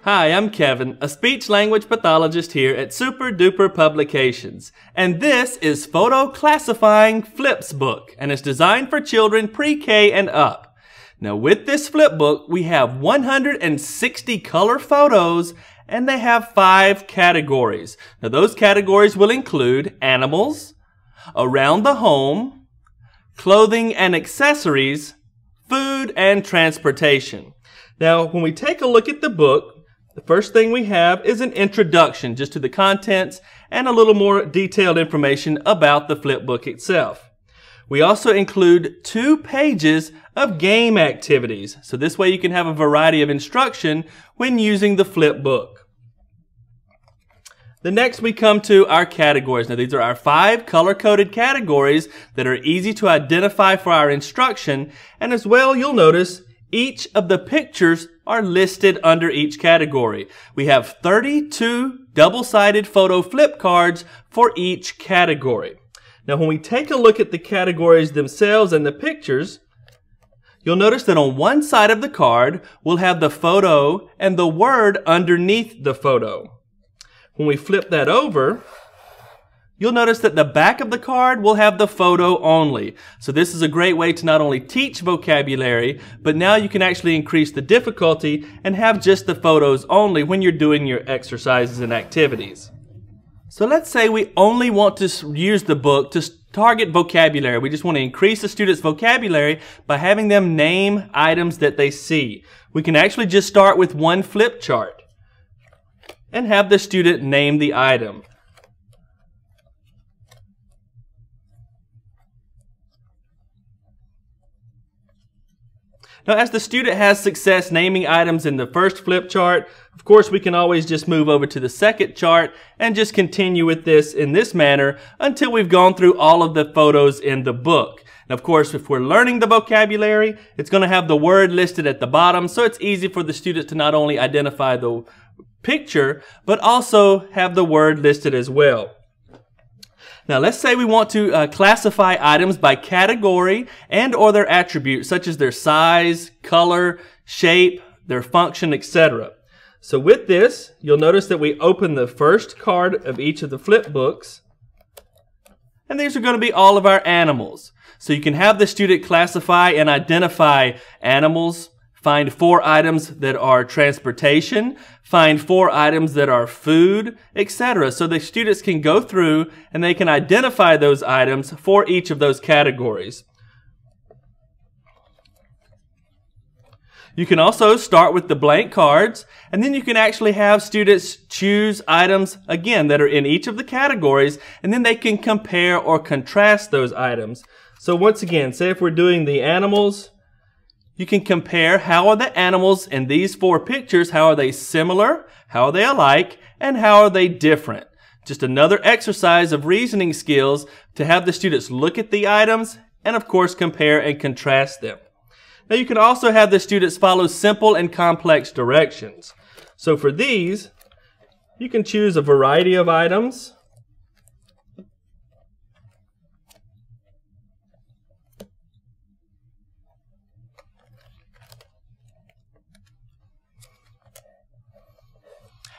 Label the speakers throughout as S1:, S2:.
S1: Hi, I'm Kevin, a speech-language pathologist here at Super Duper Publications, and this is Photo Classifying Flips book, and it's designed for children pre-K and up. Now with this flip book, we have 160 color photos, and they have 5 categories. Now those categories will include animals, around the home, clothing and accessories, food, and transportation. Now when we take a look at the book, the first thing we have is an introduction just to the contents and a little more detailed information about the flip book itself. We also include 2 pages of game activities, so this way you can have a variety of instruction when using the flip book. The next we come to our categories. Now these are our 5 color-coded categories that are easy to identify for our instruction, and as well you'll notice each of the pictures are listed under each category. We have 32 double-sided photo flip cards for each category. Now when we take a look at the categories themselves and the pictures, you'll notice that on one side of the card we'll have the photo and the word underneath the photo. When we flip that over, you'll notice that the back of the card will have the photo only. So this is a great way to not only teach vocabulary, but now you can actually increase the difficulty and have just the photos only when you're doing your exercises and activities. So let's say we only want to use the book to target vocabulary. We just want to increase the students' vocabulary by having them name items that they see. We can actually just start with one flip chart and have the student name the item. Now, as the student has success naming items in the first flip chart, of course we can always just move over to the second chart and just continue with this in this manner until we've gone through all of the photos in the book. And of course, if we're learning the vocabulary, it's going to have the word listed at the bottom, so it's easy for the student to not only identify the picture, but also have the word listed as well. Now let's say we want to classify items by category and or their attributes, such as their size, color, shape, their function, etc. So with this, you'll notice that we open the first card of each of the flip books, and these are going to be all of our animals. So you can have the student classify and identify animals, find 4 items that are transportation, find 4 items that are food, etc. So the students can go through and they can identify those items for each of those categories. You can also start with the blank cards, and then you can actually have students choose items, again, that are in each of the categories, and then they can compare or contrast those items. So once again, say if we're doing the animals, you can compare how are the animals in these 4 pictures, how are they similar, how are they alike, and how are they different. Just another exercise of reasoning skills to have the students look at the items and of course compare and contrast them. Now you can also have the students follow simple and complex directions. So for these, you can choose a variety of items.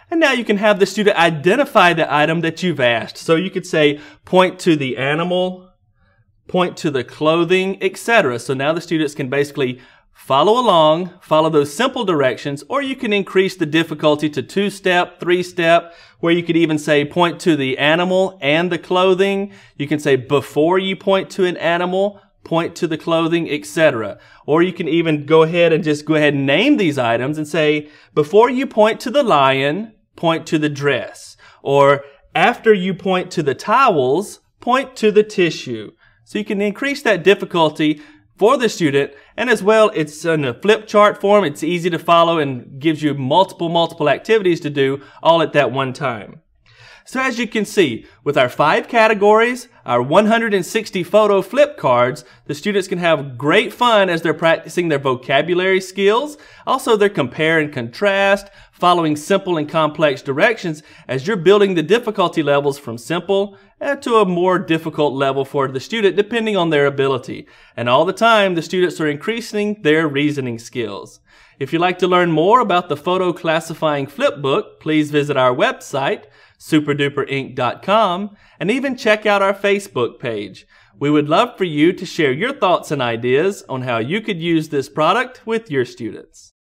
S1: And now you can have the student identify the item that you've asked. So you could say, point to the animal, point to the clothing, etc. So now the students can basically follow along, follow those simple directions, or you can increase the difficulty to 2-step, 3-step, where you could even say, point to the animal and the clothing. You can say, before you point to an animal, point to the clothing, etc. Or you can even go ahead and name these items and say, before you point to the lion, point to the dress. Or after you point to the towels, point to the tissue. So you can increase that difficulty for the student, and as well, it's in a flip chart form. It's easy to follow and gives you multiple activities to do all at that one time. So as you can see, with our 5 categories, our 160 photo flip cards, the students can have great fun as they're practicing their vocabulary skills, also their compare and contrast, following simple and complex directions as you're building the difficulty levels from simple to a more difficult level for the student depending on their ability. And all the time, the students are increasing their reasoning skills. If you'd like to learn more about the photo classifying flipbook, please visit our website, superduperinc.com, and even check out our Facebook page. We would love for you to share your thoughts and ideas on how you could use this product with your students.